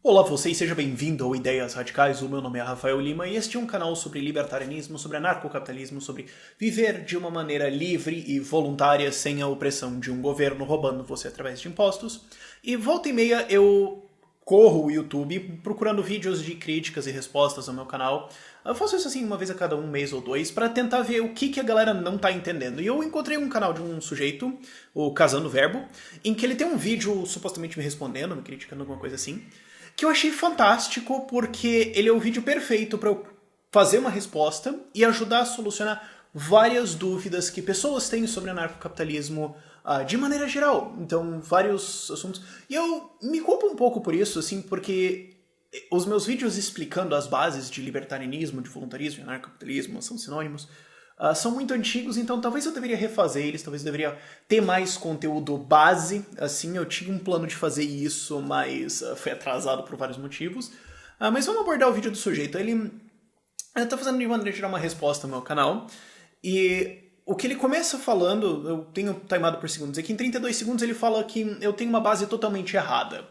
Olá você e seja bem-vindo ao Ideias Radicais, o meu nome é Rafael Lima e este é um canal sobre libertarianismo, sobre anarcocapitalismo, sobre viver de uma maneira livre e voluntária sem a opressão de um governo roubando você através de impostos. E volta e meia eu corro o YouTube procurando vídeos de críticas e respostas ao meu canal. Eu faço isso assim uma vez a cada um mês ou dois para tentar ver o que a galera não tá entendendo. E eu encontrei um canal de um sujeito, o Casando Verbo, em que ele tem um vídeo supostamente me respondendo, me criticando alguma coisa assim, que eu achei fantástico porque ele é o vídeo perfeito para eu fazer uma resposta e ajudar a solucionar várias dúvidas que pessoas têm sobre anarcocapitalismo de maneira geral. Então, vários assuntos. E eu me culpo um pouco por isso, assim, porque os meus vídeos explicando as bases de libertarianismo, de voluntarismo, de anarcocapitalismo são sinônimos, são muito antigos, então talvez eu deveria refazer eles, talvez eu deveria ter mais conteúdo base, assim, eu tinha um plano de fazer isso, mas foi atrasado por vários motivos. Mas vamos abordar o vídeo do sujeito. Ele tá fazendo de maneira de tirar uma resposta no meu canal, e o que ele começa falando, eu tenho timado por segundos aqui, em 32 segundos ele fala que eu tenho uma base totalmente errada,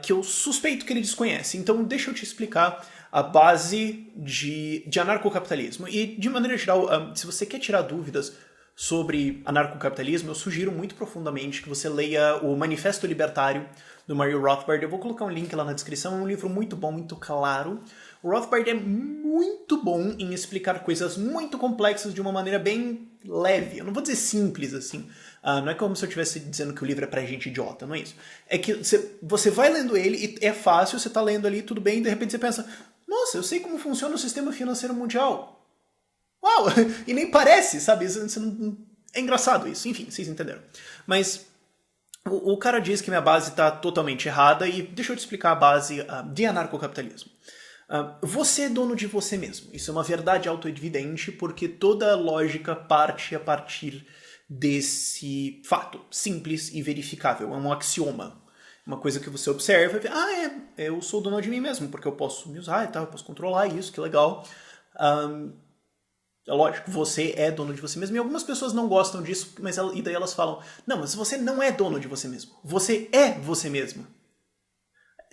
que eu suspeito que ele desconhece. Então deixa eu te explicar a base de anarcocapitalismo. E, de maneira geral, se você quer tirar dúvidas sobre anarcocapitalismo, eu sugiro muito profundamente que você leia o Manifesto Libertário, do Murray Rothbard. Eu vou colocar um link lá na descrição, é um livro muito bom, muito claro. O Rothbard é muito bom em explicar coisas muito complexas de uma maneira bem leve. Eu não vou dizer simples, assim. Não é como se eu estivesse dizendo que o livro é pra gente idiota, não é isso. É que você vai lendo ele e é fácil, você tá lendo ali, tudo bem, e de repente você pensa, nossa, eu sei como funciona o sistema financeiro mundial. Uau! E nem parece, sabe? É engraçado isso. Enfim, vocês entenderam. Mas o cara diz que minha base está totalmente errada e deixa eu te explicar a base de anarcocapitalismo. Você é dono de você mesmo. Isso é uma verdade autoevidente porque toda lógica parte a partir desse fato simples e verificável. É um axioma. Uma coisa que você observa e vê, eu sou dono de mim mesmo, porque eu posso me usar e tal, eu posso controlar isso, que legal. É lógico, você é dono de você mesmo. E algumas pessoas não gostam disso, e daí elas falam, não, mas você não é dono de você mesmo. Você é você mesmo.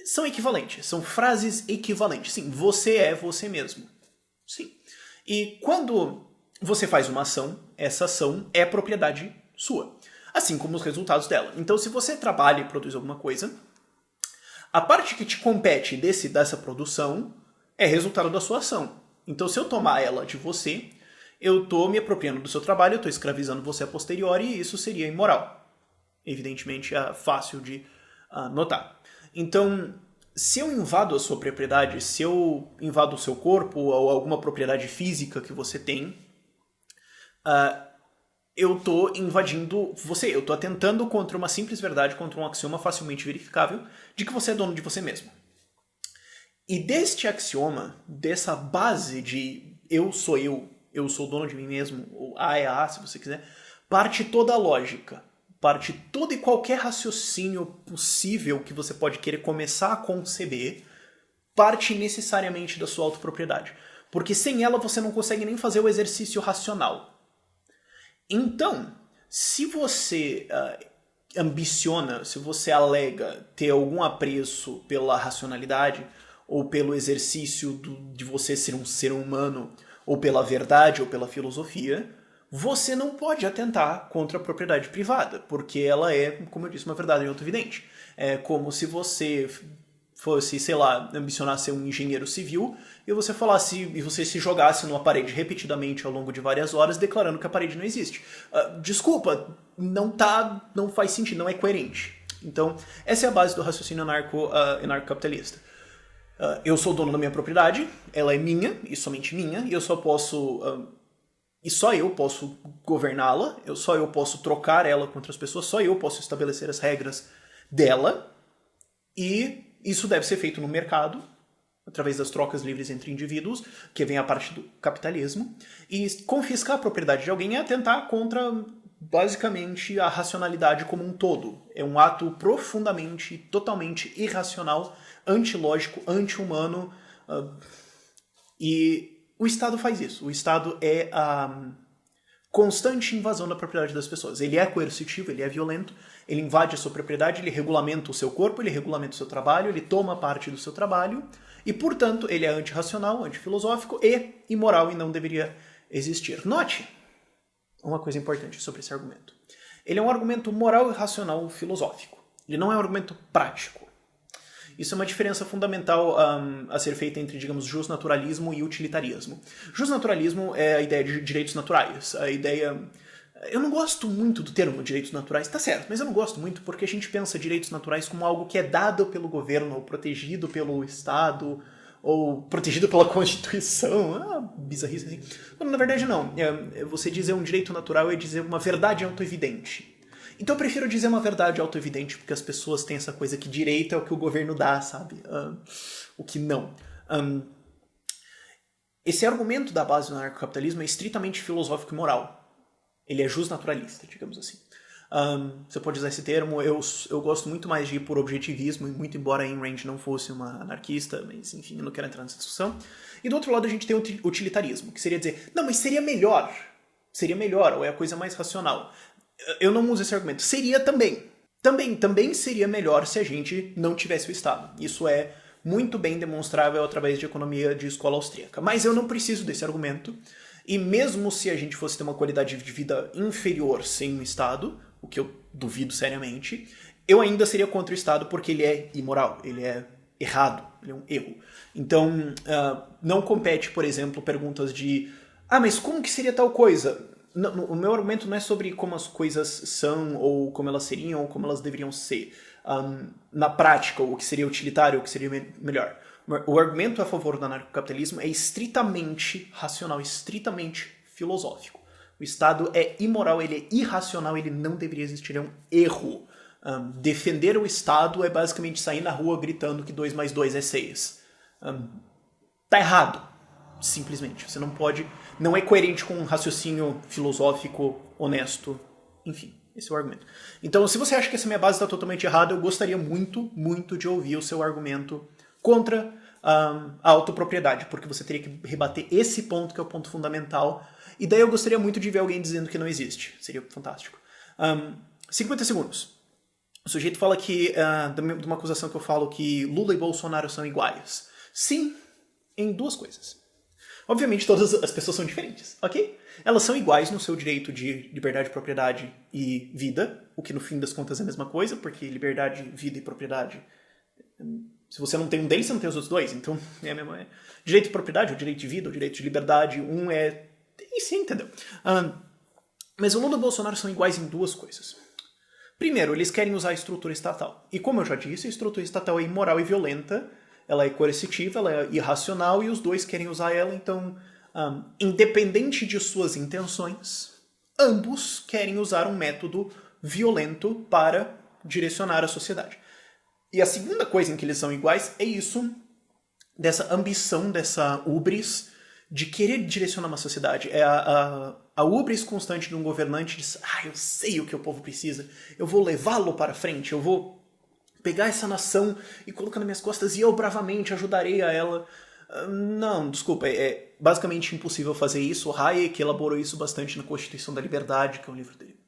São equivalentes, são frases equivalentes. Sim, você é você mesmo. Sim. E quando você faz uma ação, essa ação é propriedade sua. Assim como os resultados dela. Então, se você trabalha e produz alguma coisa, a parte que te compete dessa produção é resultado da sua ação. Então, se eu tomar ela de você, eu estou me apropriando do seu trabalho, eu estou escravizando você a posteriori e isso seria imoral. Evidentemente, é fácil de notar. Então, se eu invado a sua propriedade, se eu invado o seu corpo ou alguma propriedade física que você tem, eu estou invadindo você, eu estou atentando contra uma simples verdade, contra um axioma facilmente verificável de que você é dono de você mesmo. E deste axioma, dessa base de eu sou dono de mim mesmo, ou A é A, se você quiser, parte toda a lógica, parte todo e qualquer raciocínio possível que você pode querer começar a conceber, parte necessariamente da sua autopropriedade. Porque sem ela você não consegue nem fazer o exercício racional. Então, se você ambiciona, se você alega ter algum apreço pela racionalidade, ou pelo exercício de você ser um ser humano, ou pela verdade, ou pela filosofia, você não pode atentar contra a propriedade privada, porque ela é, como eu disse, uma verdade autoevidente. É como se você fosse, sei lá, ambicionar ser um engenheiro civil e você se jogasse numa parede repetidamente ao longo de várias horas declarando que a parede não existe. Desculpa, não faz sentido, não é coerente. Então, essa é a base do raciocínio anarcocapitalista. Eu sou dono da minha propriedade, ela é minha e somente minha, e eu só posso... E só eu posso governá-la, só eu posso trocar ela com outras pessoas, só eu posso estabelecer as regras dela, e isso deve ser feito no mercado, através das trocas livres entre indivíduos, que vem a parte do capitalismo, e confiscar a propriedade de alguém é atentar contra, basicamente, a racionalidade como um todo. É um ato profundamente, totalmente irracional, antilógico, anti-humano, e o Estado faz isso. O Estado é constante invasão da propriedade das pessoas. Ele é coercitivo, ele é violento, ele invade a sua propriedade, ele regulamenta o seu corpo, ele regulamenta o seu trabalho, ele toma parte do seu trabalho, e, portanto, ele é antirracional, antifilosófico e imoral e não deveria existir. Note uma coisa importante sobre esse argumento. Ele é um argumento moral e racional filosófico. Ele não é um argumento prático. Isso é uma diferença fundamental a ser feita entre, digamos, justnaturalismo e utilitarismo. Justnaturalismo é a ideia de direitos naturais. A ideia... Eu não gosto muito do termo direitos naturais, tá certo, mas eu não gosto muito porque a gente pensa direitos naturais como algo que é dado pelo governo, ou protegido pelo Estado, ou protegido pela Constituição. Bizarrice assim. Mas, na verdade, não. Você dizer um direito natural é dizer uma verdade autoevidente. Então eu prefiro dizer uma verdade autoevidente, porque as pessoas têm essa coisa que direito é o que o governo dá, sabe? O que não. Esse argumento da base do anarcocapitalismo é estritamente filosófico e moral. Ele é justnaturalista, digamos assim. Você pode usar esse termo, eu gosto muito mais de ir por objetivismo, e muito embora Ayn Rand não fosse uma anarquista, mas enfim, eu não quero entrar nessa discussão. E do outro lado a gente tem o utilitarismo, que seria dizer, não, mas seria melhor, ou é a coisa mais racional. Eu não uso esse argumento. Seria também. Também seria melhor se a gente não tivesse o Estado. Isso é muito bem demonstrável através de economia de escola austríaca. Mas eu não preciso desse argumento. E mesmo se a gente fosse ter uma qualidade de vida inferior sem o Estado, o que eu duvido seriamente, eu ainda seria contra o Estado porque ele é imoral, ele é errado, ele é um erro. Então, não compete, por exemplo, perguntas de mas como que seria tal coisa? O meu argumento não é sobre como as coisas são, ou como elas seriam, ou como elas deveriam ser. Na prática, o que seria utilitário, o que seria melhor. O argumento a favor do anarcocapitalismo é estritamente racional, estritamente filosófico. O Estado é imoral, ele é irracional, ele não deveria existir, é um erro. Defender o Estado é basicamente sair na rua gritando que 2 mais 2 é 6. Tá errado. Simplesmente. Você não pode... Não é coerente com um raciocínio filosófico honesto. Enfim, esse é o argumento. Então, se você acha que essa minha base está totalmente errada, eu gostaria muito, muito de ouvir o seu argumento contra a autopropriedade, porque você teria que rebater esse ponto, que é o ponto fundamental. E daí eu gostaria muito de ver alguém dizendo que não existe. Seria fantástico. 50 segundos. O sujeito fala que... de uma acusação que eu falo que Lula e Bolsonaro são iguais. Sim, em duas coisas. Obviamente todas as pessoas são diferentes, ok? Elas são iguais no seu direito de liberdade, propriedade e vida, o que no fim das contas é a mesma coisa, porque liberdade, vida e propriedade... Se você não tem um deles, você não tem os outros dois. Então, é a mesma... Direito de propriedade, ou direito de vida, ou direito de liberdade, um é... E sim, entendeu? Mas o Lula e o Bolsonaro são iguais em duas coisas. Primeiro, eles querem usar a estrutura estatal. E como eu já disse, a estrutura estatal é imoral e violenta, ela é coercitiva, ela é irracional, e os dois querem usar ela, então, independente de suas intenções, ambos querem usar um método violento para direcionar a sociedade. E a segunda coisa em que eles são iguais é isso, dessa ambição, dessa hubris de querer direcionar uma sociedade. É a hubris constante de um governante de eu sei o que o povo precisa, eu vou levá-lo para frente, eu vou pegar essa nação e colocar nas minhas costas e eu bravamente ajudarei a ela. Não, desculpa, é basicamente impossível fazer isso. O Hayek elaborou isso bastante na Constituição da Liberdade, que é um livro dele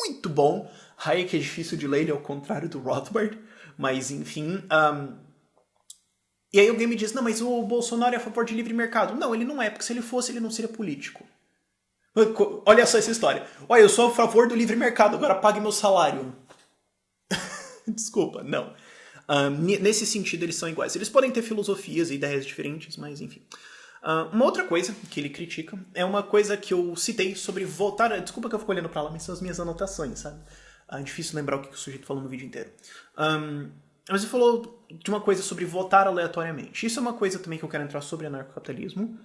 muito bom. Hayek é difícil de ler, ele é ao contrário do Rothbard, mas enfim. E aí alguém me diz, não, mas o Bolsonaro é a favor de livre mercado. Não, ele não é, porque se ele fosse, ele não seria político. Olha só essa história. Olha, eu sou a favor do livre mercado, agora pague meu salário. Desculpa, não. Nesse sentido, eles são iguais. Eles podem ter filosofias e ideias diferentes, mas enfim. Uma outra coisa que ele critica é uma coisa que eu citei sobre votar... Desculpa que eu fico olhando pra lá, mas são as minhas anotações, sabe? É difícil lembrar o que o sujeito falou no vídeo inteiro. Mas ele falou de uma coisa sobre votar aleatoriamente. Isso é uma coisa também que eu quero entrar sobre anarcocapitalismo,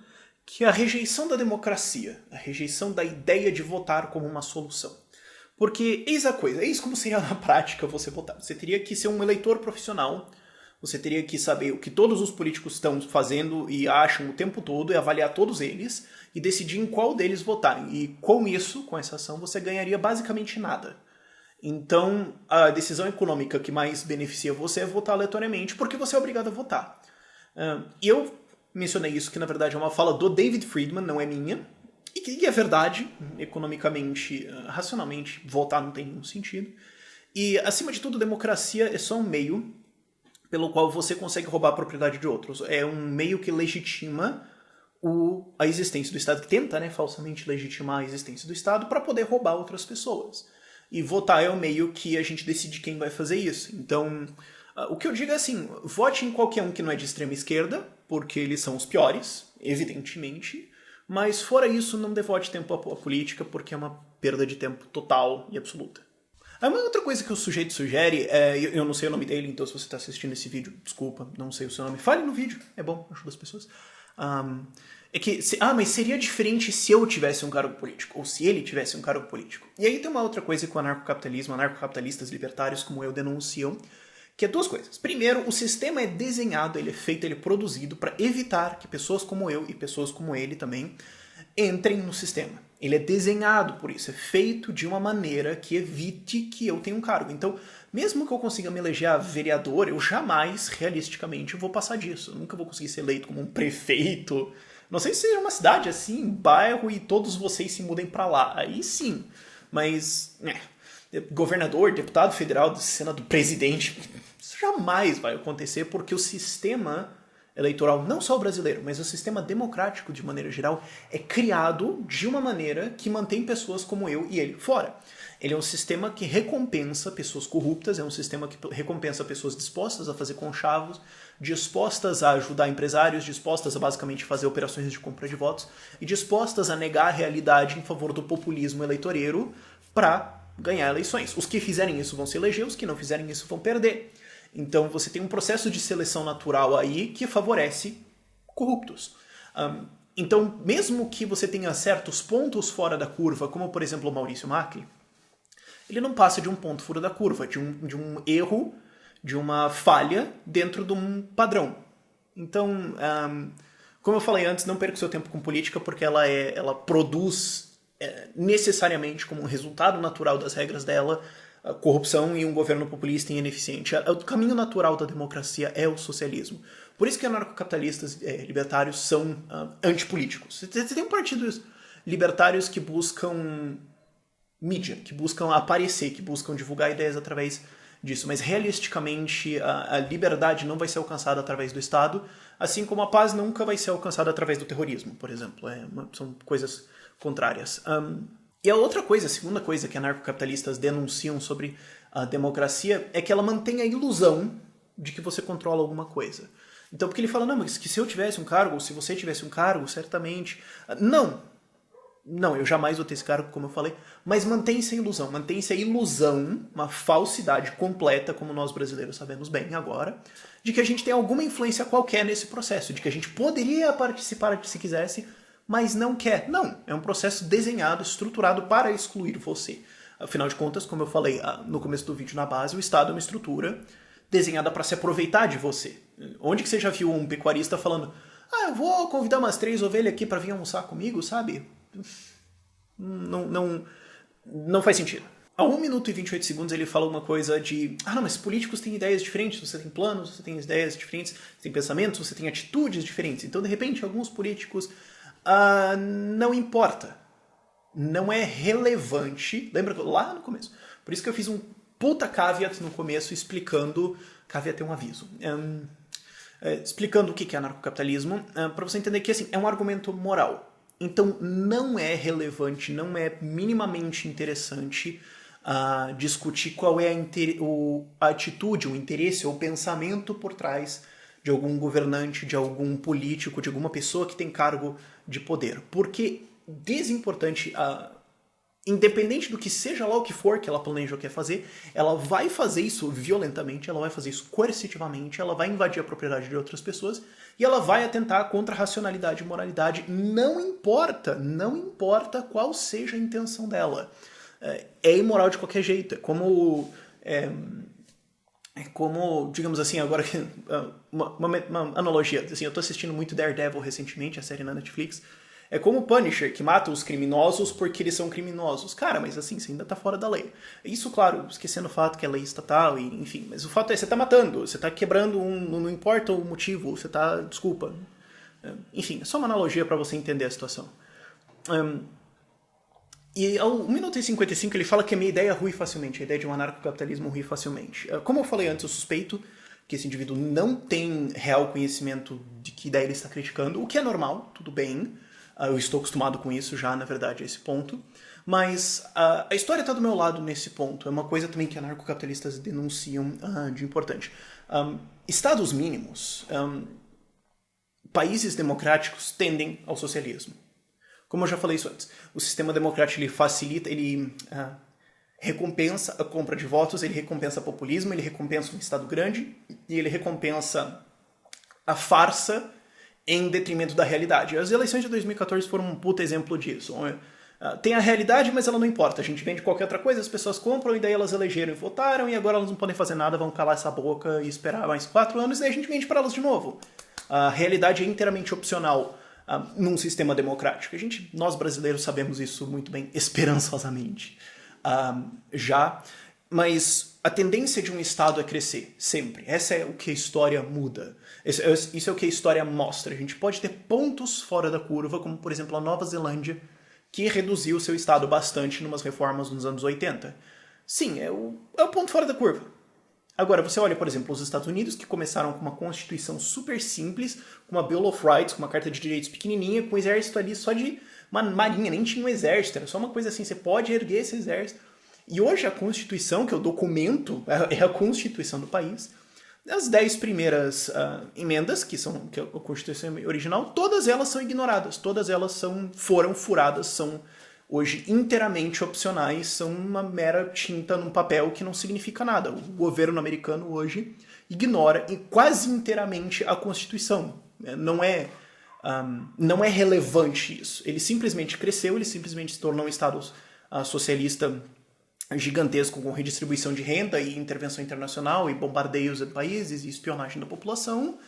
que é a rejeição da democracia, a rejeição da ideia de votar como uma solução. Porque eis a coisa, eis como seria na prática você votar. Você teria que ser um eleitor profissional, você teria que saber o que todos os políticos estão fazendo e acham o tempo todo, e avaliar todos eles, e decidir em qual deles votar. E com isso, com essa ação, você ganharia basicamente nada. Então, a decisão econômica que mais beneficia você é votar aleatoriamente, porque você é obrigado a votar. E eu mencionei isso, que na verdade é uma fala do David Friedman, não é minha, E é verdade, economicamente, racionalmente, votar não tem nenhum sentido. E, acima de tudo, democracia é só um meio pelo qual você consegue roubar a propriedade de outros. É um meio que legitima a existência do Estado, que tenta, né, falsamente legitimar a existência do Estado para poder roubar outras pessoas. E votar é o meio que a gente decide quem vai fazer isso. Então, o que eu digo é assim, vote em qualquer um que não é de extrema esquerda, porque eles são os piores, evidentemente, mas fora isso, não devote tempo à política, porque é uma perda de tempo total e absoluta. Aí uma outra coisa que o sujeito sugere, eu não sei o nome dele, então se você está assistindo esse vídeo, desculpa, não sei o seu nome, fale no vídeo, é bom, ajuda as pessoas. É que, mas seria diferente se eu tivesse um cargo político, ou se ele tivesse um cargo político. E aí tem uma outra coisa que o anarcocapitalismo, anarcocapitalistas libertários como eu denunciam, que é duas coisas. Primeiro, o sistema é desenhado, ele é feito, ele é produzido para evitar que pessoas como eu e pessoas como ele também entrem no sistema. Ele é desenhado por isso, é feito de uma maneira que evite que eu tenha um cargo. Então, mesmo que eu consiga me eleger a vereador, eu jamais, realisticamente, vou passar disso. Eu nunca vou conseguir ser eleito como um prefeito. Não sei se seja uma cidade assim, bairro, e todos vocês se mudem para lá. Aí sim, mas... governador, deputado federal, senador, presidente, isso jamais vai acontecer porque o sistema eleitoral, não só o brasileiro, mas o sistema democrático de maneira geral, é criado de uma maneira que mantém pessoas como eu e ele fora. Ele é um sistema que recompensa pessoas corruptas, é um sistema que recompensa pessoas dispostas a fazer conchavos, dispostas a ajudar empresários, dispostas a basicamente fazer operações de compra de votos e dispostas a negar a realidade em favor do populismo eleitoreiro para ganhar eleições. Os que fizerem isso vão se eleger, os que não fizerem isso vão perder. Então você tem um processo de seleção natural aí que favorece corruptos. Então, mesmo que você tenha certos pontos fora da curva, como por exemplo o Maurício Macri, ele não passa de um ponto fora da curva, de um erro, de uma falha dentro de um padrão. Então, como eu falei antes, não perca seu tempo com política porque ela produz necessariamente como um resultado natural das regras dela a corrupção e um governo populista e ineficiente. O caminho natural da democracia é o socialismo. Por isso que anarcocapitalistas libertários são antipolíticos. Você tem partidos libertários que buscam mídia, que buscam aparecer, que buscam divulgar ideias através disso. Mas realisticamente a liberdade não vai ser alcançada através do Estado, assim como a paz nunca vai ser alcançada através do terrorismo, por exemplo. São coisas contrárias. E a outra coisa, a segunda coisa que anarcocapitalistas denunciam sobre a democracia é que ela mantém a ilusão de que você controla alguma coisa. Então, porque ele fala, não, mas que se eu tivesse um cargo, ou se você tivesse um cargo, certamente... Não, eu jamais vou ter esse cargo, como eu falei, mas mantém-se a ilusão, uma falsidade completa, como nós brasileiros sabemos bem agora, de que a gente tem alguma influência qualquer nesse processo, de que a gente poderia participar se quisesse, mas não quer. Não, é um processo desenhado, estruturado para excluir você. Afinal de contas, como eu falei no começo do vídeo na base, o Estado é uma estrutura desenhada para se aproveitar de você. Onde que você já viu um pecuarista falando eu vou convidar umas 3 ovelhas aqui para vir almoçar comigo, sabe? Não faz sentido. A 1 minuto e 28 segundos ele fala uma coisa de não, mas políticos têm ideias diferentes, você tem planos, você tem ideias diferentes, você tem pensamentos, você tem atitudes diferentes. Então, de repente, alguns políticos... não importa. Não é relevante. Lembra lá no começo? Por isso que eu fiz um puta caveat no começo explicando... Caveat é um aviso. Explicando o que é anarcocapitalismo, para você entender que assim, é um argumento moral. Então não é relevante, não é minimamente interessante discutir qual é a atitude, o interesse ou o pensamento por trás de algum governante, de algum político, de alguma pessoa que tem cargo de poder. Porque desimportante, independente do que seja lá o que for que ela planeja ou quer fazer, ela vai fazer isso violentamente, ela vai fazer isso coercitivamente, ela vai invadir a propriedade de outras pessoas e ela vai atentar contra a racionalidade e moralidade, não importa qual seja a intenção dela. É imoral de qualquer jeito, é como, digamos assim, agora uma analogia, assim, eu tô assistindo muito Daredevil recentemente, a série na Netflix, é como o Punisher, que mata os criminosos porque eles são criminosos. Cara, mas assim, você ainda tá fora da lei. Isso, claro, esquecendo o fato que é lei estatal, e enfim, mas o fato é, você tá matando, você tá quebrando, não importa o motivo, você tá, desculpa. Enfim, é só uma analogia para você entender a situação. E ao 1 minuto e 55 ele fala que a minha ideia rui facilmente, a ideia de um anarcocapitalismo rui facilmente. Como eu falei antes, eu suspeito que esse indivíduo não tem real conhecimento de que ideia ele está criticando, o que é normal, tudo bem. Eu estou acostumado com isso já, na verdade, a esse ponto. Mas a história está do meu lado nesse ponto. É uma coisa também que anarcocapitalistas denunciam de importante. Estados mínimos, países democráticos tendem ao socialismo. Como eu já falei isso antes, o sistema democrático ele facilita, ele recompensa a compra de votos, ele recompensa populismo, ele recompensa um Estado grande e ele recompensa a farsa em detrimento da realidade. As eleições de 2014 foram um puta exemplo disso. Tem a realidade, mas ela não importa. A gente vende qualquer outra coisa, as pessoas compram e daí elas elegeram e votaram e agora elas não podem fazer nada, vão calar essa boca e esperar mais 4 anos e daí a gente vende para elas de novo. A realidade é inteiramente opcional num sistema democrático. Nós brasileiros sabemos isso muito bem, esperançosamente. Mas a tendência de um Estado é crescer, sempre. Essa é o que a história muda. Isso é o que a história mostra. A gente pode ter pontos fora da curva, como por exemplo a Nova Zelândia, que reduziu seu Estado bastante em umas reformas nos anos 80. Sim, é o ponto fora da curva. Agora, você olha, por exemplo, os Estados Unidos, que começaram com uma constituição super simples, com uma Bill of Rights, com uma carta de direitos pequenininha, com um exército ali só de uma marinha, nem tinha um exército, era só uma coisa assim, você pode erguer esse exército. E hoje a Constituição, que é o documento, é a Constituição do país, as 10 primeiras emendas, que é a Constituição original, todas elas são ignoradas, todas elas foram furadas, são hoje inteiramente opcionais, são uma mera tinta num papel que não significa nada. O governo americano hoje ignora quase inteiramente a Constituição. Não é relevante isso. Ele simplesmente cresceu, ele simplesmente se tornou um Estado socialista gigantesco com redistribuição de renda e intervenção internacional e bombardeios de países e espionagem da população.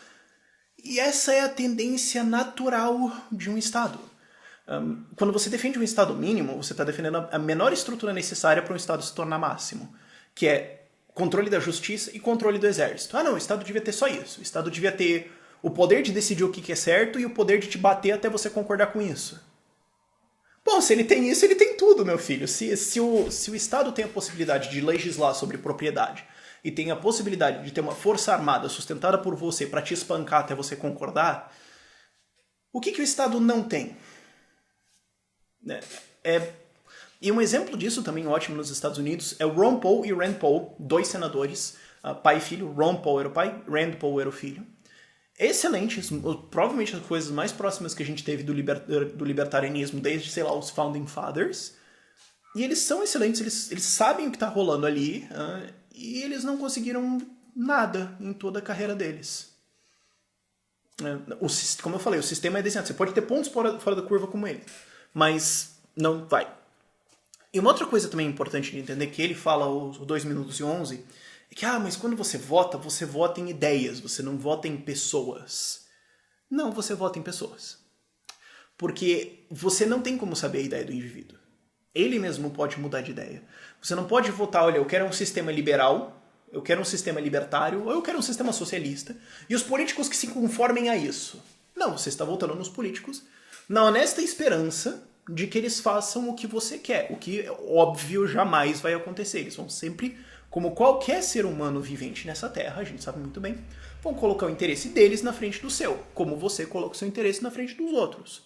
E essa é a tendência natural de um Estado. Quando você defende um Estado mínimo, você está defendendo a menor estrutura necessária para um Estado se tornar máximo, que é controle da justiça e controle do exército. Não, o Estado devia ter só isso. O Estado devia ter o poder de decidir o que é certo e o poder de te bater até você concordar com isso. Bom, se ele tem isso, ele tem tudo, meu filho. Se o Estado tem a possibilidade de legislar sobre propriedade e tem a possibilidade de ter uma força armada sustentada por você para te espancar até você concordar, o que o Estado não tem? E um exemplo disso também ótimo nos Estados Unidos é o Ron Paul e Rand Paul, 2 senadores, pai e filho. Ron Paul era o pai, Rand Paul era o filho. Excelentes, provavelmente as coisas mais próximas que a gente teve do libertarianismo desde, sei lá, os Founding Fathers. E eles são excelentes, eles sabem o que está rolando ali e eles não conseguiram nada em toda a carreira deles. Como eu falei, o sistema é desenhado. Você pode ter pontos fora da curva como ele, mas não vai. E uma outra coisa também importante de entender, que ele fala os 2 minutos e 11, é que, mas quando você vota em ideias, você não vota em pessoas. Não, você vota em pessoas. Porque você não tem como saber a ideia do indivíduo. Ele mesmo pode mudar de ideia. Você não pode votar, olha, eu quero um sistema liberal, eu quero um sistema libertário, ou eu quero um sistema socialista, e os políticos que se conformem a isso. Não, você está votando nos políticos na honesta esperança de que eles façam o que você quer, o que, óbvio, jamais vai acontecer. Eles vão sempre, como qualquer ser humano vivente nessa terra, a gente sabe muito bem, vão colocar o interesse deles na frente do seu, como você coloca o seu interesse na frente dos outros.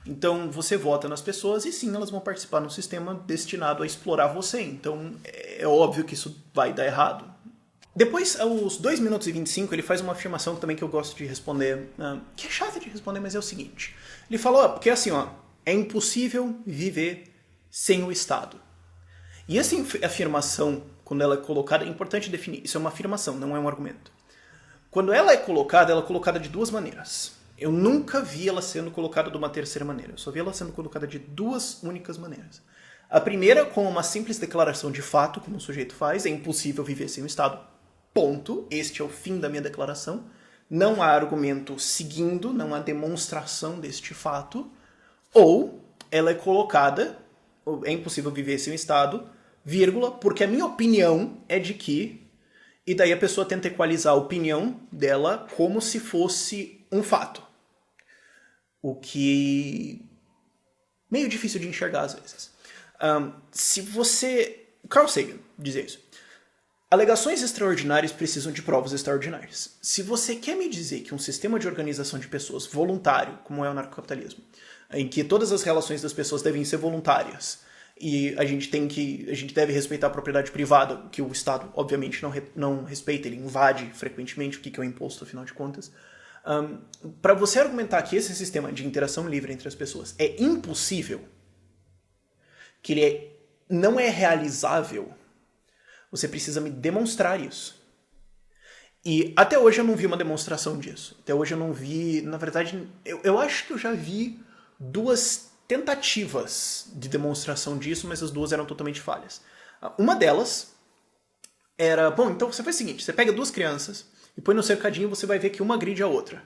Então, você vota nas pessoas e sim, elas vão participar de um sistema destinado a explorar você. Então, é óbvio que isso vai dar errado. Depois, aos 2 minutos e 25, ele faz uma afirmação também que eu gosto de responder, que é chata de responder, mas é o seguinte. Ele falou, porque assim, é impossível viver sem o Estado. E essa afirmação, quando ela é colocada, é importante definir, isso é uma afirmação, não é um argumento. Quando ela é colocada de 2 maneiras. Eu nunca vi ela sendo colocada de uma terceira maneira, eu só vi ela sendo colocada de 2 únicas maneiras. A primeira, com uma simples declaração de fato, como o sujeito faz, é impossível viver sem o Estado. Ponto. Este é o fim da minha declaração. Não há argumento seguindo, não há demonstração deste fato. Ou ela é colocada, é impossível viver sem o Estado, vírgula, porque a minha opinião é de que... E daí a pessoa tenta equalizar a opinião dela como se fosse um fato. O que meio difícil de enxergar às vezes. Se você... Carl Sagan dizia isso. Alegações extraordinárias precisam de provas extraordinárias. Se você quer me dizer que um sistema de organização de pessoas voluntário, como é o anarcocapitalismo, em que todas as relações das pessoas devem ser voluntárias, e a gente deve respeitar a propriedade privada, que o Estado, obviamente, não respeita, ele invade frequentemente o que é o imposto, afinal de contas. Para você argumentar que esse sistema de interação livre entre as pessoas é impossível, que ele não é realizável, você precisa me demonstrar isso. E até hoje eu não vi uma demonstração disso. Até hoje eu não vi... Na verdade, eu acho que eu já vi 2 tentativas de demonstração disso, mas as 2 eram totalmente falhas. Uma delas era... Bom, então você faz o seguinte, você pega 2 crianças e põe no cercadinho, você vai ver que uma agride a outra.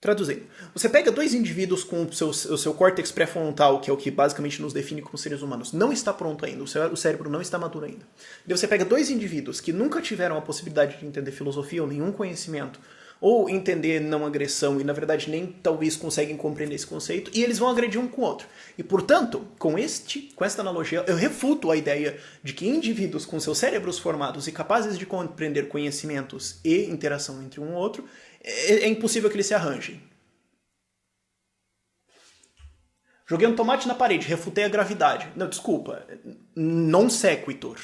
Traduzindo, você pega 2 indivíduos com o seu córtex pré-frontal, que é o que basicamente nos define como seres humanos, não está pronto ainda, o cérebro não está maduro ainda. E você pega 2 indivíduos que nunca tiveram a possibilidade de entender filosofia ou nenhum conhecimento, ou entender não agressão, e na verdade nem talvez conseguem compreender esse conceito, e eles vão agredir um com o outro. E portanto, com esta analogia, eu refuto a ideia de que indivíduos com seus cérebros formados e capazes de compreender conhecimentos e interação entre um e outro, é impossível que eles se arranjem. Joguei um tomate na parede, refutei a gravidade. Não, desculpa. Non sequitur.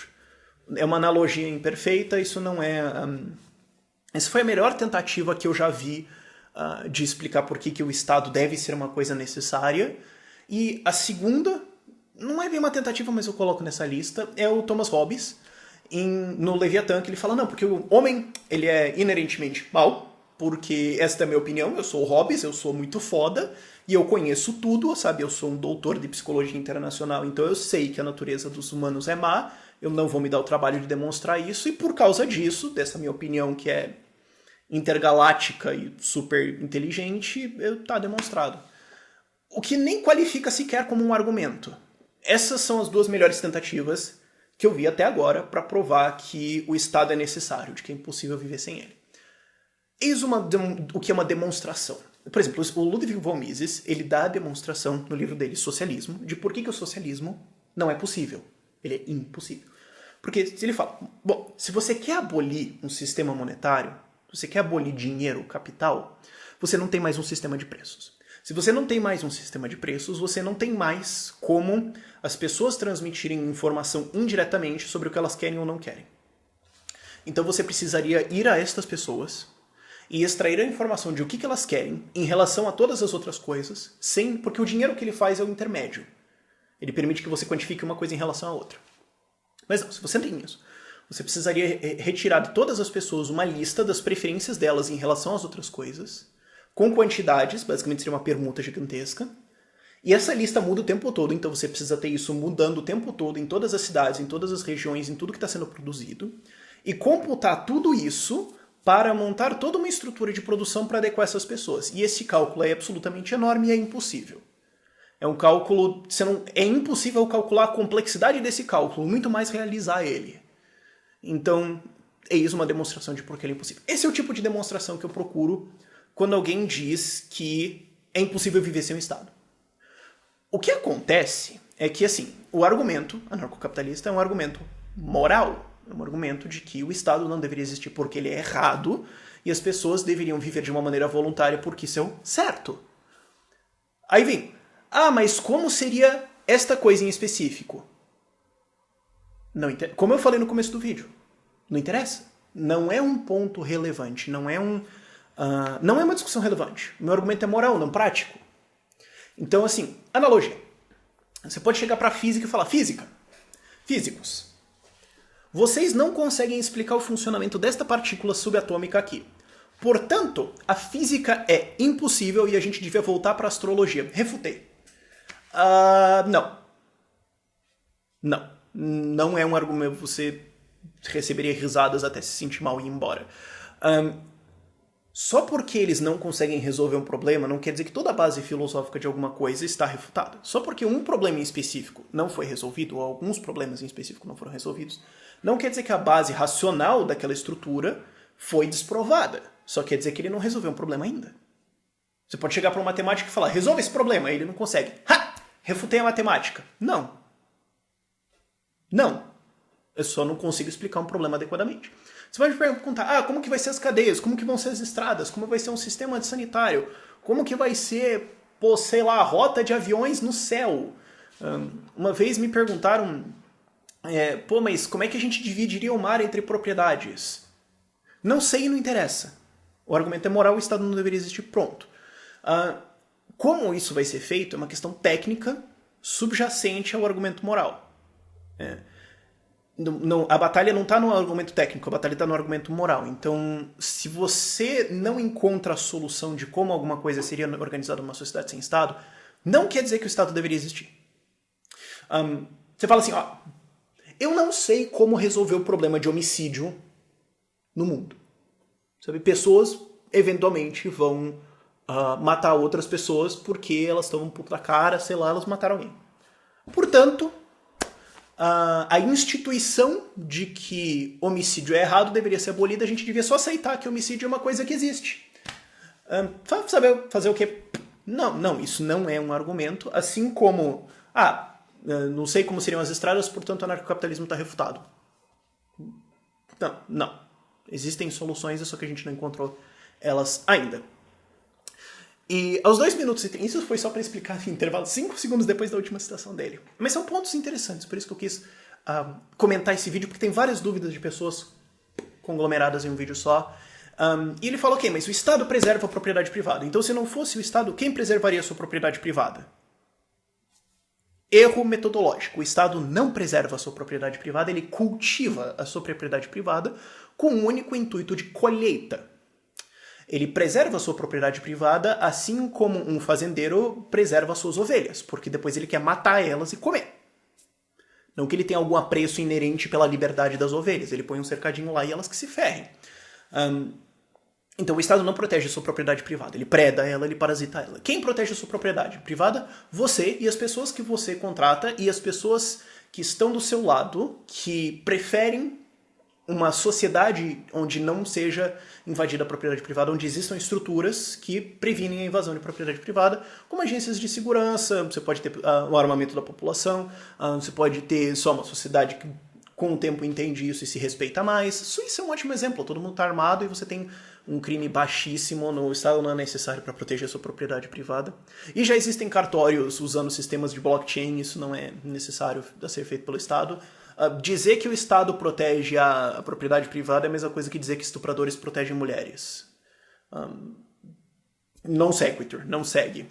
É uma analogia imperfeita, isso não é... Essa foi a melhor tentativa que eu já vi de explicar por que o Estado deve ser uma coisa necessária. E a segunda, não é bem uma tentativa, mas eu coloco nessa lista, é o Thomas Hobbes, no Leviatã, que ele fala, não, porque o homem ele é inerentemente mau, porque esta é a minha opinião, eu sou o Hobbes, eu sou muito foda, e eu conheço tudo, sabe? Eu sou um doutor de psicologia internacional, então eu sei que a natureza dos humanos é má, eu não vou me dar o trabalho de demonstrar isso, e por causa disso, dessa minha opinião que é intergaláctica e super inteligente, tá demonstrado. O que nem qualifica sequer como um argumento. Essas são as 2 melhores tentativas que eu vi até agora para provar que o Estado é necessário, de que é impossível viver sem ele. Eis o que é uma demonstração. Por exemplo, o Ludwig von Mises, ele dá a demonstração no livro dele, Socialismo, de por que o socialismo não é possível. Ele é impossível. Porque ele fala, bom, se você quer abolir um sistema monetário, se você quer abolir dinheiro, capital, você não tem mais um sistema de preços. Se você não tem mais um sistema de preços, você não tem mais como as pessoas transmitirem informação indiretamente sobre o que elas querem ou não querem. Então você precisaria ir a estas pessoas e extrair a informação de o que elas querem em relação a todas as outras coisas, porque o dinheiro que ele faz é o intermédio. Ele permite que você quantifique uma coisa em relação à outra. Mas não, se você tem isso, você precisaria retirar de todas as pessoas uma lista das preferências delas em relação às outras coisas, com quantidades, basicamente seria uma permuta gigantesca, e essa lista muda o tempo todo, então você precisa ter isso mudando o tempo todo em todas as cidades, em todas as regiões, em tudo que está sendo produzido, e computar tudo isso para montar toda uma estrutura de produção para adequar essas pessoas. E esse cálculo é absolutamente enorme e é impossível. É um cálculo... é impossível calcular a complexidade desse cálculo, muito mais realizar ele. Então, eis uma demonstração de por que ele é impossível. Esse é o tipo de demonstração que eu procuro quando alguém diz que é impossível viver sem o Estado. O que acontece é que, assim, o argumento anarcocapitalista é um argumento moral. É um argumento de que o Estado não deveria existir porque ele é errado e as pessoas deveriam viver de uma maneira voluntária porque isso é o certo. Aí vem, mas como seria esta coisa em específico? Não inter... Como eu falei no começo do vídeo, não interessa. Não é um ponto relevante, não é uma discussão relevante. O meu argumento é moral, não prático. Então, assim, analogia. Você pode chegar para a física e falar, físicos, vocês não conseguem explicar o funcionamento desta partícula subatômica aqui. Portanto, a física é impossível e a gente devia voltar para a astrologia. Refutei. Não. Não é um argumento. Você receberia risadas até se sentir mal e ir embora. Só porque eles não conseguem resolver um problema, não quer dizer que toda a base filosófica de alguma coisa está refutada. Só porque um problema em específico não foi resolvido, ou alguns problemas em específico não foram resolvidos, não quer dizer que a base racional daquela estrutura foi desprovada. Só quer dizer que ele não resolveu um problema ainda. Você pode chegar para um matemático e falar, resolve esse problema, aí ele não consegue. Refutei a matemática. Não. Não. Eu só não consigo explicar um problema adequadamente. Você vai me perguntar, como que vai ser as cadeias? Como que vão ser as estradas? Como vai ser um sistema sanitário? Como que vai ser, sei lá, a rota de aviões no céu? Uma vez me perguntaram, mas como é que a gente dividiria o mar entre propriedades? Não sei e não interessa. O argumento é moral, o Estado não deveria existir, pronto. Como isso vai ser feito é uma questão técnica subjacente ao argumento moral. A batalha não está no argumento técnico, a batalha está no argumento moral. Então, se você não encontra a solução de como alguma coisa seria organizada numa sociedade sem Estado, não quer dizer que o Estado deveria existir. Você fala assim, eu não sei como resolver o problema de homicídio no mundo. Sabe? Pessoas, eventualmente, vão matar outras pessoas porque elas estão um pouco da cara, sei lá, elas mataram alguém. Portanto, a instituição de que homicídio é errado deveria ser abolida, a gente devia só aceitar que homicídio é uma coisa que existe. Saber fazer o quê? Não, isso não é um argumento, assim como, não sei como seriam as estradas, portanto o anarcocapitalismo está refutado. Não. Existem soluções, só que a gente não encontrou elas ainda. E aos 2 minutos, isso foi só para explicar em intervalo 5 segundos depois da última citação dele. Mas são pontos interessantes, por isso que eu quis comentar esse vídeo, porque tem várias dúvidas de pessoas conglomeradas em um vídeo só. E ele fala, mas o Estado preserva a propriedade privada. Então, se não fosse o Estado, quem preservaria a sua propriedade privada? Erro metodológico. O Estado não preserva a sua propriedade privada, ele cultiva a sua propriedade privada com o único intuito de colheita. Ele preserva a sua propriedade privada assim como um fazendeiro preserva as suas ovelhas, porque depois ele quer matar elas e comer. Não que ele tenha algum apreço inerente pela liberdade das ovelhas, ele põe um cercadinho lá e elas que se ferrem. Então o Estado não protege a sua propriedade privada, ele preda ela, ele parasita ela. Quem protege a sua propriedade privada? Você e as pessoas que você contrata e as pessoas que estão do seu lado, que preferem uma sociedade onde não seja invadida a propriedade privada, onde existam estruturas que previnem a invasão de propriedade privada, como agências de segurança, você pode ter o armamento da população, você pode ter só uma sociedade que com o tempo entende isso e se respeita mais. Suíça é um ótimo exemplo, todo mundo está armado e você tem um crime baixíssimo, no Estado não é necessário para proteger a sua propriedade privada. E já existem cartórios usando sistemas de blockchain, isso não é necessário a ser feito pelo Estado. Dizer que o Estado protege a propriedade privada é a mesma coisa que dizer que estupradores protegem mulheres. Non sequitur, não segue.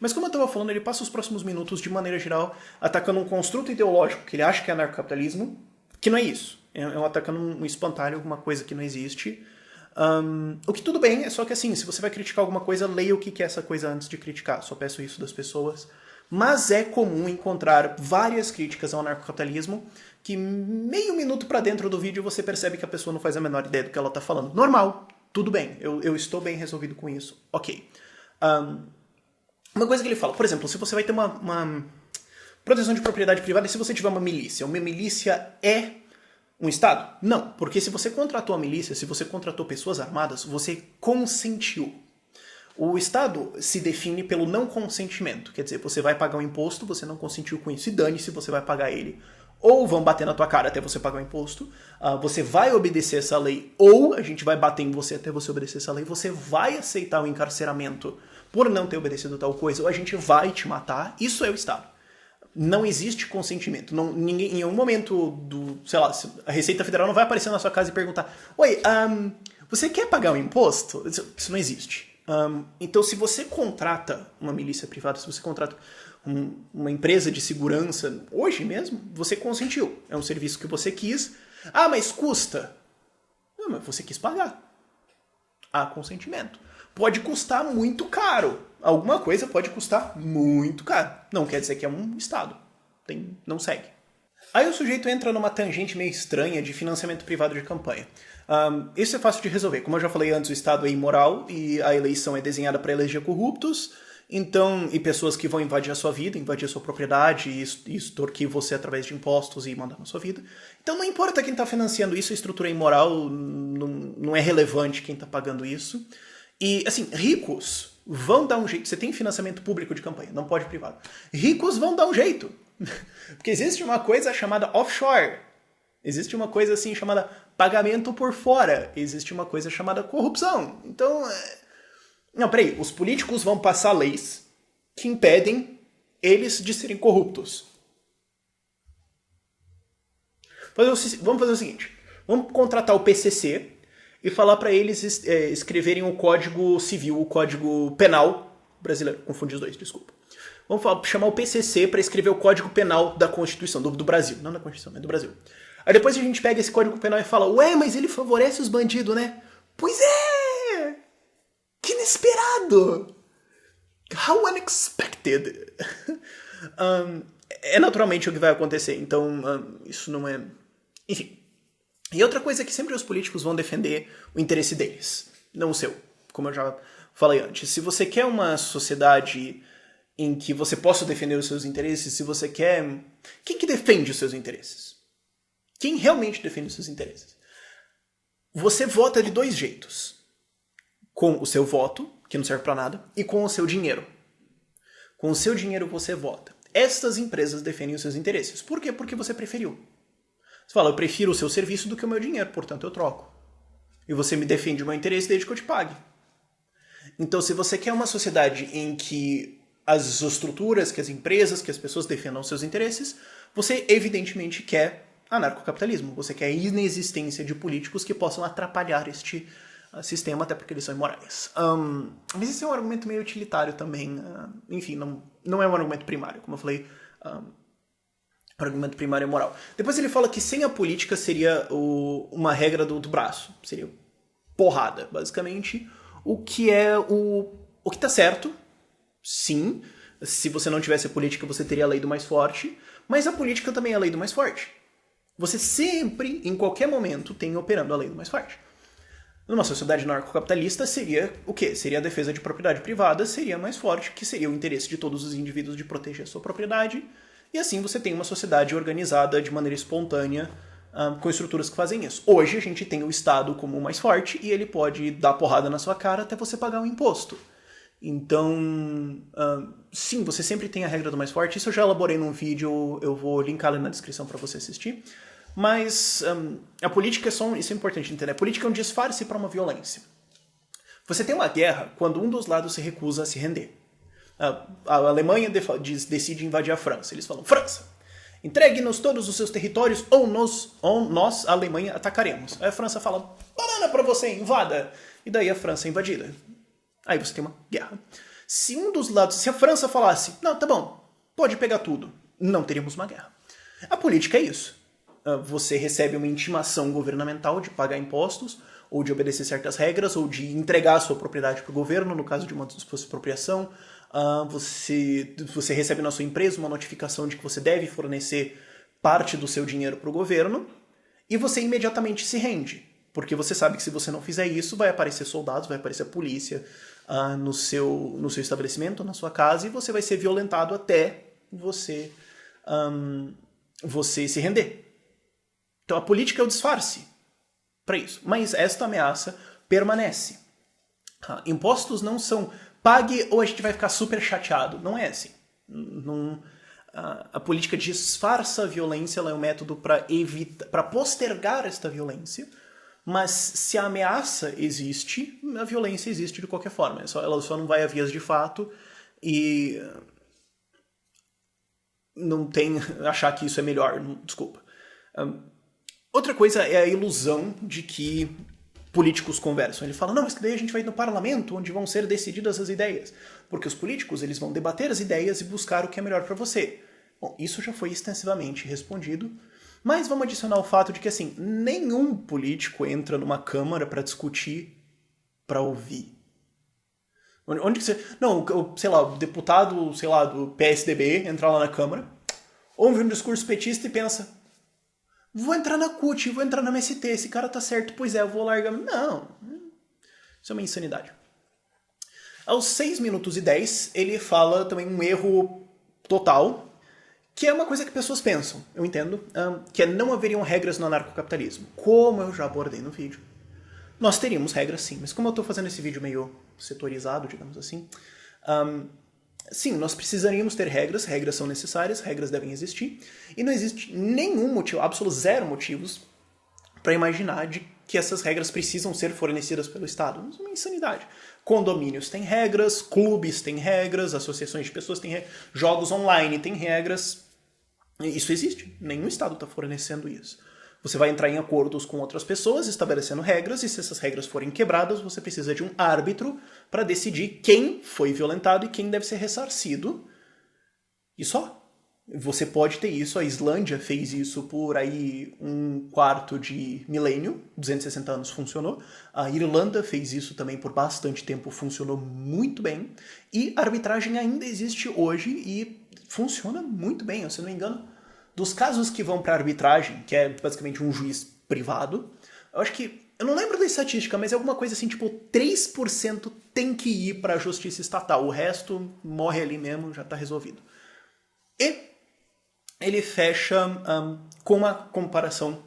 Mas como eu estava falando, ele passa os próximos minutos, de maneira geral, atacando um construto ideológico que ele acha que é anarcocapitalismo, que não é isso. É atacando um espantalho, alguma coisa que não existe. O que tudo bem, é só que assim, se você vai criticar alguma coisa, leia o que é essa coisa antes de criticar. Só peço isso das pessoas. Mas é comum encontrar várias críticas ao anarcocapitalismo que meio minuto pra dentro do vídeo você percebe que a pessoa não faz a menor ideia do que ela tá falando. Normal, tudo bem, eu estou bem resolvido com isso, ok. Uma coisa que ele fala, por exemplo, se você vai ter uma proteção de propriedade privada e se você tiver uma milícia é um Estado? Não, porque se você contratou a milícia, se você contratou pessoas armadas, você consentiu. O Estado se define pelo não consentimento. Quer dizer, você vai pagar um imposto, você não consentiu com isso, e dane-se, você vai pagar ele. Ou vão bater na tua cara até você pagar o imposto, você vai obedecer essa lei, ou a gente vai bater em você até você obedecer essa lei, você vai aceitar o encarceramento por não ter obedecido tal coisa, ou a gente vai te matar. Isso é o Estado. Não existe consentimento. Ninguém, em um momento a Receita Federal não vai aparecer na sua casa e perguntar: oi, você quer pagar o imposto? Isso não existe. Então, se você contrata uma milícia privada, se você contrata uma empresa de segurança, hoje mesmo, você consentiu. É um serviço que você quis. Mas custa. Não, mas você quis pagar. Há consentimento. Pode custar muito caro. Alguma coisa pode custar muito caro. Não quer dizer que é um Estado. Não segue. Aí o sujeito entra numa tangente meio estranha de financiamento privado de campanha. Isso é fácil de resolver. Como eu já falei antes, o Estado é imoral e a eleição é desenhada para eleger corruptos, e pessoas que vão invadir a sua vida, invadir a sua propriedade e extorquir você através de impostos e mandar na sua vida. Então não importa quem está financiando isso, a estrutura é imoral, não é relevante quem está pagando isso. E, assim, ricos vão dar um jeito. Você tem financiamento público de campanha, não pode privado. Ricos vão dar um jeito. Porque existe uma coisa chamada offshore. Existe uma coisa assim chamada pagamento por fora. Existe uma coisa chamada corrupção. Então, não, peraí. Os políticos vão passar leis que impedem eles de serem corruptos. Vamos fazer o seguinte. Vamos contratar o PCC e falar para eles escreverem o Código Civil, o Código Penal brasileiro. Confundi os dois, desculpa. Vamos chamar o PCC para escrever o Código Penal da Constituição, do Brasil. Não da Constituição, mas do Brasil. Aí depois a gente pega esse Código Penal e fala, ué, mas ele favorece os bandidos, né? Pois é! Que inesperado! How unexpected! É naturalmente o que vai acontecer, então isso não é... Enfim. E outra coisa é que sempre os políticos vão defender o interesse deles, não o seu, como eu já falei antes. Se você quer uma sociedade em que você possa defender os seus interesses, se você quer... Quem que defende os seus interesses? Quem realmente defende os seus interesses? Você vota de dois jeitos. Com o seu voto, que não serve pra nada, e com o seu dinheiro. Com o seu dinheiro você vota. Estas empresas defendem os seus interesses. Por quê? Porque você preferiu. Você fala, eu prefiro o seu serviço do que o meu dinheiro, portanto eu troco. E você me defende o meu interesse desde que eu te pague. Então, se você quer uma sociedade em que as estruturas, que as empresas, que as pessoas defendam os seus interesses, você evidentemente quer anarcocapitalismo. Você quer a inexistência de políticos que possam atrapalhar este sistema, até porque eles são imorais. Mas esse é um argumento meio utilitário também. Enfim, não é um argumento primário. Como eu falei, o argumento primário é moral. Depois ele fala que sem a política seria uma regra do braço. Seria porrada, basicamente. O que é o que tá certo. Sim, se você não tivesse a política, você teria a lei do mais forte. Mas a política também é a lei do mais forte. Você sempre, em qualquer momento, tem operando a lei do mais forte. Numa sociedade narcocapitalista seria o quê? Seria a defesa de propriedade privada, seria mais forte, que seria o interesse de todos os indivíduos de proteger a sua propriedade. E assim você tem uma sociedade organizada de maneira espontânea, com estruturas que fazem isso. Hoje a gente tem o Estado como o mais forte e ele pode dar porrada na sua cara até você pagar um imposto. Então, sim, você sempre tem a regra do mais forte. Isso eu já elaborei num vídeo, eu vou linkar ali na descrição para você assistir. Mas a política isso é importante entender. A política é um disfarce para uma violência. Você tem uma guerra quando um dos lados se recusa a se render. A Alemanha decide invadir a França. Eles falam, França, entregue-nos todos os seus territórios ou nós, a Alemanha, atacaremos. Aí a França fala, banana pra você, invada. E daí a França é invadida. Aí você tem uma guerra. Se um dos lados, se a França falasse, não, tá bom, pode pegar tudo, não teríamos uma guerra. A política é isso. Você recebe uma intimação governamental de pagar impostos, ou de obedecer certas regras, ou de entregar a sua propriedade para o governo, no caso de uma expropriação. Você recebe na sua empresa uma notificação de que você deve fornecer parte do seu dinheiro para o governo, e você imediatamente se rende. Porque você sabe que se você não fizer isso, vai aparecer soldados, vai aparecer a polícia no seu estabelecimento, na sua casa, e você vai ser violentado até você se render. Então a política é o disfarce para isso. Mas esta ameaça permanece. Impostos não são pague ou a gente vai ficar super chateado. Não é assim. A política disfarça a violência, ela é um método para postergar esta violência. Mas se a ameaça existe, a violência existe de qualquer forma. Ela só não vai a vias de fato e não tem achar que isso é melhor. Desculpa. Outra coisa é a ilusão de que políticos conversam. Ele fala, não, mas que daí a gente vai no parlamento onde vão ser decididas as ideias. Porque os políticos eles vão debater as ideias e buscar o que é melhor para você. Bom, isso já foi extensivamente respondido. Mas vamos adicionar o fato de que, assim, nenhum político entra numa câmara para discutir, para ouvir. Onde que você... Não, sei lá, o deputado, sei lá, do PSDB entra lá na câmara, ouve um discurso petista e pensa, vou entrar na CUT, vou entrar na MST, esse cara tá certo, pois é, eu vou largar... Não, isso é uma insanidade. Aos 6 minutos e 10, ele fala também um erro total, que é uma coisa que pessoas pensam, eu entendo, que é não haveriam regras no anarcocapitalismo. Como eu já abordei no vídeo. nós teríamos regras sim, mas como eu estou fazendo esse vídeo meio setorizado, digamos assim, sim, nós precisaríamos ter regras, regras são necessárias, regras devem existir, e não existe nenhum motivo, absoluto zero motivos, para imaginar de que essas regras precisam ser fornecidas pelo Estado. Isso é uma insanidade. Condomínios têm regras, clubes têm regras, associações de pessoas têm regras, jogos online têm regras. Isso existe. Nenhum Estado está fornecendo isso. Você vai entrar em acordos com outras pessoas, estabelecendo regras, e se essas regras forem quebradas, você precisa de um árbitro para decidir quem foi violentado e quem deve ser ressarcido. E só. Você pode ter isso, a Islândia fez isso por aí um quarto de milênio, 260 anos funcionou. A Irlanda fez isso também por bastante tempo, funcionou muito bem. E a arbitragem ainda existe hoje e funciona muito bem, se eu não me engano. Dos casos que vão para arbitragem, que é basicamente um juiz privado, eu acho que, eu não lembro da estatística, mas é alguma coisa assim, tipo 3% tem que ir para a justiça estatal. O resto morre ali mesmo, já está resolvido. E ele fecha com uma comparação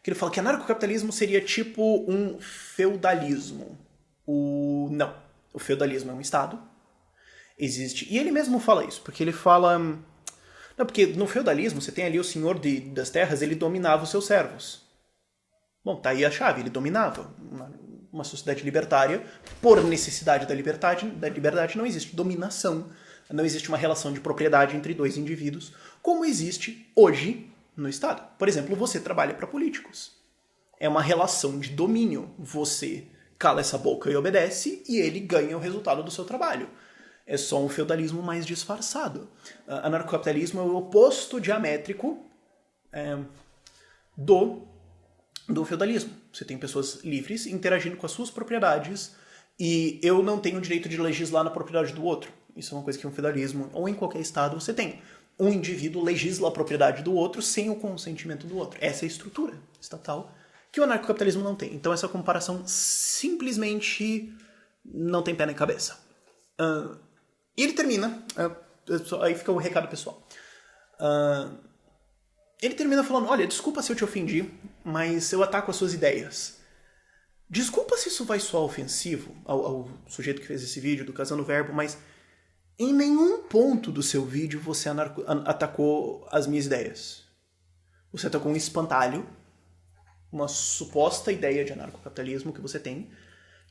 que ele fala que anarcocapitalismo seria tipo um feudalismo. Não, o feudalismo é um estado, existe, e ele mesmo fala isso, porque ele fala, não, porque no feudalismo você tem ali o senhor das terras, ele dominava os seus servos. Bom, tá aí a chave, ele dominava. Uma sociedade libertária, por necessidade da liberdade não existe dominação, não existe uma relação de propriedade entre dois indivíduos, como existe hoje no Estado. Por exemplo, você trabalha para políticos. É uma relação de domínio. Você cala essa boca e obedece, e ele ganha o resultado do seu trabalho. É só um feudalismo mais disfarçado. Anarcocapitalismo é o oposto diamétrico do feudalismo. Você tem pessoas livres interagindo com as suas propriedades, e eu não tenho o direito de legislar na propriedade do outro. Isso é uma coisa que um feudalismo, ou em qualquer estado, você tem. Um indivíduo legisla a propriedade do outro sem o consentimento do outro. Essa é a estrutura estatal que o anarcocapitalismo não tem. Então essa comparação simplesmente não tem pé nem cabeça. E ele termina, aí fica o recado pessoal. Ele termina falando, olha, desculpa se eu te ofendi, mas eu ataco as suas ideias. Desculpa se isso vai soar ofensivo ao sujeito que fez esse vídeo do Casando Verbo, mas em nenhum ponto do seu vídeo você atacou as minhas ideias. Você atacou um espantalho, uma suposta ideia de anarcocapitalismo que você tem,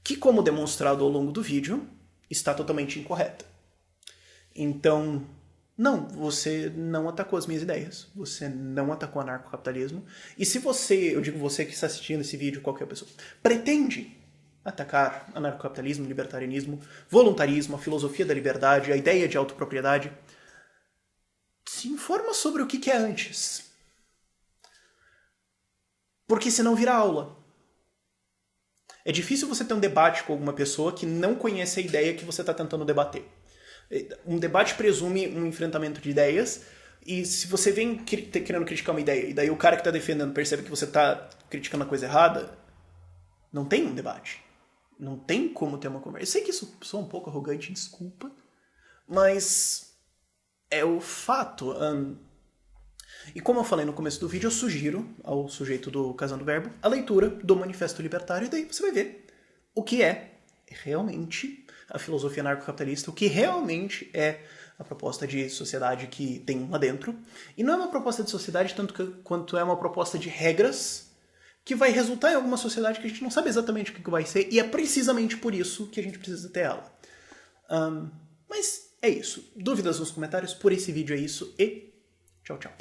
que, como demonstrado ao longo do vídeo, está totalmente incorreta. Então, não, você não atacou as minhas ideias, você não atacou o anarcocapitalismo, e se você, eu digo você que está assistindo esse vídeo, qualquer pessoa, pretende atacar anarcocapitalismo, libertarianismo, voluntarismo, a filosofia da liberdade, a ideia de autopropriedade, se informa sobre o que é antes. Porque senão vira aula. É difícil você ter um debate com alguma pessoa que não conhece a ideia que você está tentando debater. Um debate presume um enfrentamento de ideias, e se você vem querendo criticar uma ideia, e daí o cara que está defendendo percebe que você está criticando a coisa errada, não tem um debate. Não tem como ter uma conversa. Eu sei que isso soa um pouco arrogante, desculpa, mas é o fato. E como eu falei no começo do vídeo, eu sugiro ao sujeito do Casando Verbo a leitura do Manifesto Libertário, e daí você vai ver o que é realmente a filosofia anarcocapitalista, o que realmente é a proposta de sociedade que tem lá dentro. E não é uma proposta de sociedade tanto quanto é uma proposta de regras que vai resultar em alguma sociedade que a gente não sabe exatamente o que vai ser, e é precisamente por isso que a gente precisa ter ela. Mas é isso. Dúvidas nos comentários? Por esse vídeo é isso, e tchau, tchau.